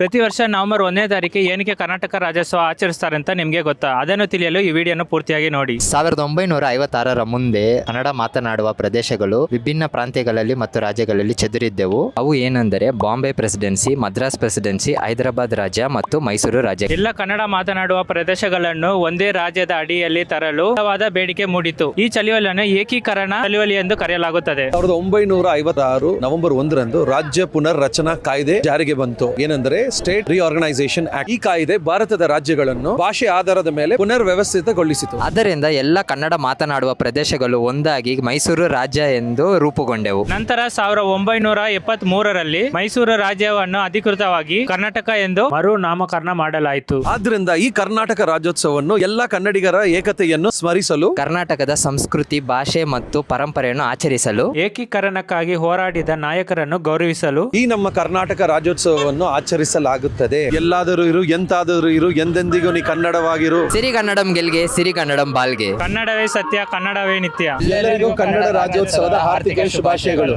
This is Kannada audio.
ಪ್ರತಿ ವರ್ಷ ನವೆಂಬರ್ 1ನೇ ತಾರೀಕು ಏನಕ್ಕೆ ಕರ್ನಾಟಕ ರಾಜ್ಯೋತ್ಸವ ಆಚರಿಸ್ತಾರೆ ಅಂತ ನಿಮಗೆ ಗೊತ್ತಾ? ಅದನ್ನು ತಿಳಿಯಲು ಈ ವಿಡಿಯೋನ ಪೂರ್ತಿಯಾಗಿ ನೋಡಿ. 1956ರ ಮುಂದೆ ಕನ್ನಡ ಮಾತನಾಡುವ ಪ್ರದೇಶಗಳು ವಿಭಿನ್ನ ಪ್ರಾಂತ್ಯಗಳಲ್ಲಿ ಮತ್ತು ರಾಜ್ಯಗಳಲ್ಲಿ ಚದುರಿದ್ದೆವು. ಅವು ಏನೆಂದರೆ ಬಾಂಬೆ ಪ್ರೆಸಿಡೆನ್ಸಿ, ಮದ್ರಾಸ್ ಪ್ರೆಸಿಡೆನ್ಸಿ, ಹೈದರಾಬಾದ್ ರಾಜ್ಯ ಮತ್ತು ಮೈಸೂರು ರಾಜ್ಯ. ಎಲ್ಲ ಕನ್ನಡ ಮಾತನಾಡುವ ಪ್ರದೇಶಗಳನ್ನು ಒಂದೇ ರಾಜ್ಯದ ಅಡಿಯಲ್ಲಿ ತರಲು ಬಲವಾದ ಬೇಡಿಕೆ ಮೂಡಿತು. ಈ ಚಳುವಳಿಯನ್ನು ಏಕೀಕರಣ ಚಳುವಳಿ ಎಂದು ಕರೆಯಲಾಗುತ್ತದೆ. 1956 ನವೆಂಬರ್ 1ರಂದು ರಾಜ್ಯ ಪುನರ್ ರಚನಾ ಕಾಯ್ದೆ ಜಾರಿಗೆ ಬಂತು. ಏನೆಂದರೆ ಸ್ಟೇಟ್ ರಿಆರ್ಗನೈಸೇಷನ್ ಆಕ್ಟ್. ಈ ಕಾಯ್ದೆ ಭಾರತದ ರಾಜ್ಯಗಳನ್ನು ಭಾಷೆ ಆಧಾರದ ಮೇಲೆ ಪುನರ್ ವ್ಯವಸ್ಥಿತಗೊಳಿಸಿತು. ಆದ್ದರಿಂದ ಎಲ್ಲ ಕನ್ನಡ ಮಾತನಾಡುವ ಪ್ರದೇಶಗಳು ಒಂದಾಗಿ ಮೈಸೂರು ರಾಜ್ಯ ಎಂದು ರೂಪುಗೊಂಡೆವು. ನಂತರ 1973ರಲ್ಲಿ ಮೈಸೂರು ರಾಜ್ಯವನ್ನು ಅಧಿಕೃತವಾಗಿ ಕರ್ನಾಟಕ ಎಂದು ಮರು ನಾಮಕರಣ ಮಾಡಲಾಯಿತು. ಆದ್ರಿಂದ ಈ ಕರ್ನಾಟಕ ರಾಜ್ಯೋತ್ಸವವನ್ನು ಎಲ್ಲ ಕನ್ನಡಿಗರ ಏಕತೆಯನ್ನು ಸ್ಮರಿಸಲು, ಕರ್ನಾಟಕದ ಸಂಸ್ಕೃತಿ, ಭಾಷೆ ಮತ್ತು ಪರಂಪರೆಯನ್ನು ಆಚರಿಸಲು, ಏಕೀಕರಣಕ್ಕಾಗಿ ಹೋರಾಡಿದ ನಾಯಕರನ್ನು ಗೌರವಿಸಲು ಈ ನಮ್ಮ ಕರ್ನಾಟಕ ರಾಜ್ಯೋತ್ಸವವನ್ನು ಆಚರಿಸಲಾಗುತ್ತದೆ. ಎಲ್ಲಾದರೂ ಇರು, ಎಂತಾದರೂ ಇರು, ಎಂದೆಂದಿಗೂ ನೀ ಕನ್ನಡವಾಗಿರು. ಸಿರಿ ಕನ್ನಡಂ ಗೆಲ್ಗೆ, ಸಿರಿ ಕನ್ನಡಂ ಬಾಳ್ಗೆ. ಕನ್ನಡವೇ ಸತ್ಯ, ಕನ್ನಡವೇ ನಿತ್ಯ. ಎಲ್ಲರಿಗೂ ಕನ್ನಡ ರಾಜ್ಯೋತ್ಸವದ ಆರ್ಥಿಕ ಶುಭಾಶಯಗಳು.